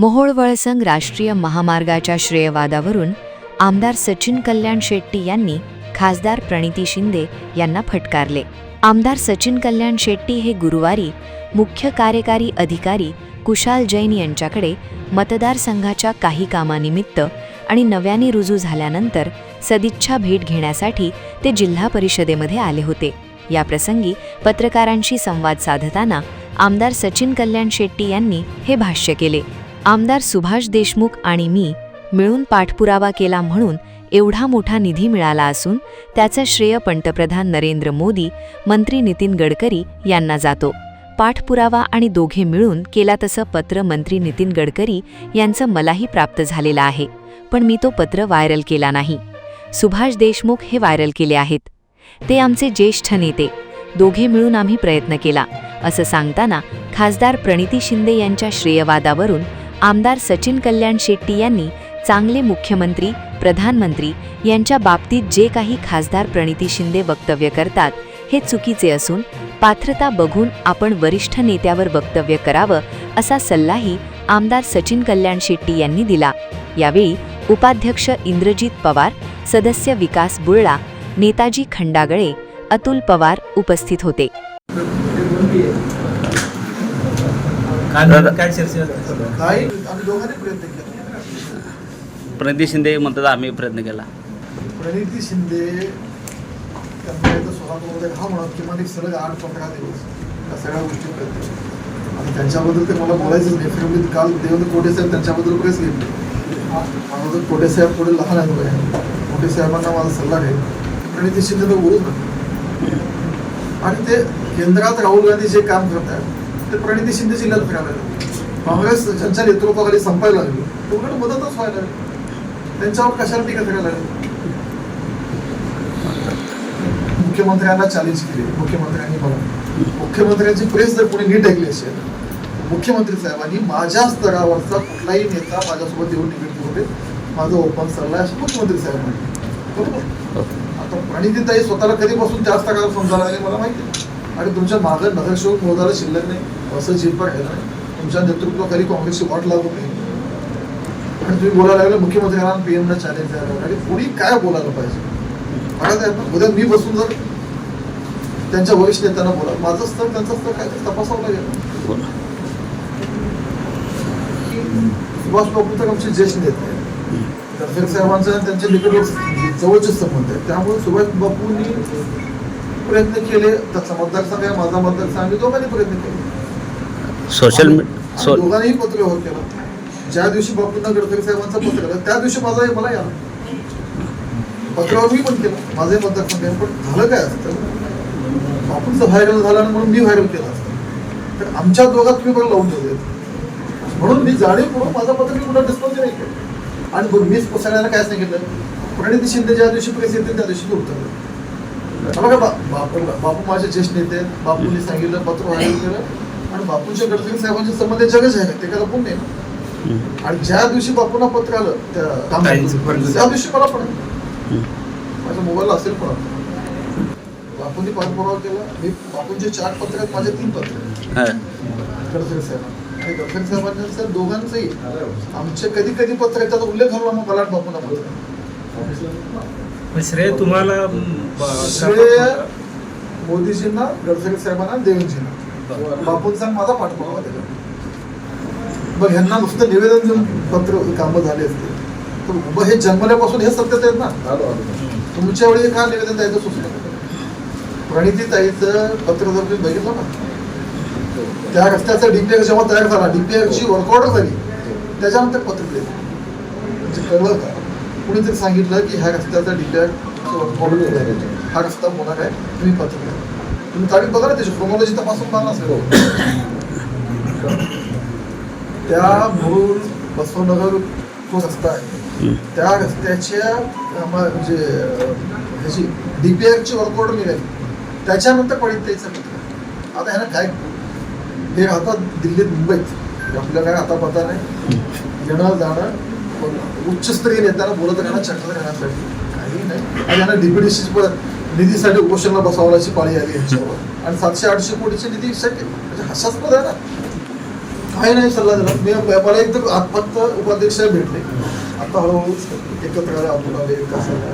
मोहोळ-वळसंग राष्ट्रीय महामार्गाच्या श्रेयवादावरून आमदार सचिन कल्याण शेट्टी यांनी खासदार प्रणिती शिंदे यांना फटकारले. आमदार सचिन कल्याण शेट्टी हे गुरुवारी मुख्य कार्यकारी अधिकारी कुशाल जैन यांच्याकडे मतदारसंघाच्या काही कामानिमित्त आणि नव्याने रुजू झाल्यानंतर सदिच्छा भेट घेण्यासाठी ते जिल्हा परिषदेमध्ये आले होते. या प्रसंगी पत्रकारांशी संवाद साधताना आमदार सचिन कल्याण शेट्टी यांनी हे भाष्य केले. आमदार सुभाष देशमुख आणि मी मिळून पाठपुरावा केला म्हणून एवढा मोठा निधी मिळाला असून त्याचं श्रेय पंतप्रधान नरेंद्र मोदी, मंत्री नितीन गडकरी यांना जातो. पाठपुरावा आणि दोघे मिळून केला तसं पत्र मंत्री नितीन गडकरी यांचं मलाही प्राप्त झालेलं आहे, पण मी तो पत्र व्हायरल केला नाही. सुभाष देशमुख हे व्हायरल केले आहेत. ते आमचे ज्येष्ठ नेते, दोघे मिळून आम्ही प्रयत्न केला असं सांगताना खासदार प्रणिती शिंदे यांच्या श्रेयवादावरून आमदार सचिन कल्याण शेट्टी यांनी चांगले मुख्यमंत्री, प्रधानमंत्री यांच्या बाबतीत जे काही खासदार प्रणिती शिंदे वक्तव्य करतात हे चुकीचे असून पात्रता बघून आपण वरिष्ठ नेत्यावर वक्तव्य करावं असा सल्लाही आमदार सचिन कल्याण शेट्टी यांनी दिला. यावेळी उपाध्यक्ष इंद्रजित पवार, सदस्य विकास बुळला, नेताजी खंडागळे, अतुल पवार उपस्थित होते. प्रणिती शिंदे म्हणतात आम्ही प्रयत्न केला. प्रणिती शिंदे त्यांना स्वतः हा म्हणत किमान एक सरळ 8-15 दिवस त्या सगळ्या गोष्टी करते आणि त्यांच्याबद्दल ते मला बोलायचंच नाही. फिरवलीत काल देवेंद्र कोटे साहेब त्यांच्याबद्दल प्रेस घेतली. माझं कोटे साहेब पुढे लहान आहे, कोटे साहेबांना माझा सल्ला आहे प्रणिती शिंदे तर बोलूच नाही. आणि ते केंद्रात राहुल गांधी जे काम करत आहेत ते प्रणिती शिंदे जिल्ह्यात फिरायला काँग्रेस ज्यांच्या नेतृत्वाखाली संपायला लागली तेवढं मदतच व्हायला लागली. त्यांच्यावर कशाला टीका करायला लागली. मुख्यमंत्र्यांना चॅलेंज केली मुख्यमंत्र्यांनी. मला मुख्यमंत्र्यांची प्रेस जर कोणी नीट ऐकली असेल, मुख्यमंत्री साहेबांनी माझ्या स्तरावरचा कुठलाही नेता माझ्यासोबत येऊन निगडीत होते, माझं ओपन सल्ला आहे असं मुख्यमंत्री साहेब म्हणते. बरोबर. आता प्रणितीताई स्वतःला कधीपासून त्या स्तरावर समजायला लागले मला माहिती आहे. आणि तुमच्या मागं नगरसेवक मोदाला शिल्लक नाही असं जिंकवर राहिलं नाही. तुमच्या नेतृत्वाखाली काँग्रेसची वाट लागू नाही आणि तुम्ही बोलायला लागले मुख्यमंत्र्यांना पीएमला चॅलेंज द्यायला आणि पुढे काय बोलायला पाहिजे. उद्या मी बसून जर त्यांच्या वरिष्ठ नेत्यांना बोला, माझं स्तर त्यांचं स्तर काय तपासावं लागेल. सुभाष बाबू तर आमचे ज्येष्ठ नेते आहेत, गडकरी साहेबांचा त्यांच्या निकट जवळचे संबंध आहेत. त्यामुळे सुभाष बापूंनी प्रयत्न केले. त्याचा मतदारसंघ आहे, माझा मतदारसंघ, दोघांनी प्रयत्न केले. सोशल दोघांनीही पत्र व्यवहार केला. ज्या दिवशी बापूंना गडकरी साहेबांचं पत्र आलं त्या दिवशी माझा मला या पत्रावर मी पण केलं माझे मतदारसंघ. पण झालं काय असतं, बापूंचं व्हायरल झालं म्हणून मी व्हायरल केलं असतं तर आमच्या दोघात तुम्ही बरं लावून ठेवले. म्हणून मी जाणीवपूर्वक माझं पत्र मी कुठं डिस्पोज नाही केलं. आणि मी सगळ्यांना काय सांगितलं, प्रणिती शिंदे ज्या दिवशी प्रेस येते त्या दिवशी उत्तर बघा. बापू माझे ज्येष्ठ नेते आहेत, बापूंनी सांगितलं, पत्र व्हायरल केलं आणि बापूंच्या गडकरी साहेबांचे संबंध जगच आहे ते काय लपून नाही. आणि ज्या दिवशी बापूंना पत्र आलं त्या दिवशी मला पण माझ्या मोबाईलला असेल पण बापूंनी पाठपुरावा केला. मी बापूंचे 4 पत्र आहेत, माझे 3 पत्र गडकरी साहेब आणि गडकरी साहेबांच्या दोघांचंही आमचे कधी कधी पत्र आहेत त्याचा उल्लेख झाला मग मला बापूंना पत्र. श्रेय तुम्हाला श्रेय मोदीजींना, गडकरी साहेबांना, देवेंद्रजींना. बापूंचा माझा पाठपुरावा दिला. मग ह्यांना नुसतं निवेदन देऊन पत्र कामं झाले असते तर हे जन्मल्यापासून हे सत्यता आहेत ना. तुमच्या वेळी का निवेदन द्यायचं सुचलं. प्रणिती ताईचं पत्र जर तुम्ही बघितलं ना, त्या रस्त्याचा डीपीआर जेव्हा तयार झाला, डीपीआरची वर्क ऑर्डर झाली त्याच्यानंतर पत्र दिलं. म्हणजे कळलं का, कुणीतरी सांगितलं की ह्या रस्त्याचा डीपीआर वर्क ऑर्डर हा रस्ता होणार आहे, तुम्ही पत्र द्या. तुम्ही तारीख बघा ना, त्याची क्रोमॉलॉजी तपासून पाहणं असेल. त्या मुरुड बसवनगर तो रस्ता आहे, त्या रस्त्याच्या म्हणजे ह्याची डीपीआरची वर्क ऑर्डर निघाली त्याच्यानंतर प्रणितीताईचं पत्र. आता ह्यानं काय, हे राहतात दिल्लीत, मुंबईत, आपल्याला काय आता पता नाही. येणं जाणं उच्चस्तरीय नेत्यांना बोलत राहणं, चक्र राहण्यासाठी काही नाही. आणि यांना डीपीडीसी निधीसाठी उपोषणाला बसवण्याची पाळी आली यांच्यावर आणि 700-800 कोटीची निधी शक्य म्हणजे हास्यास्पद आहे ना. काही नाही सल्ला दिला. मला एकदम फक्त उपाध्यक्ष भेटले. आता हळूहळू एकत्र आले आपण कसं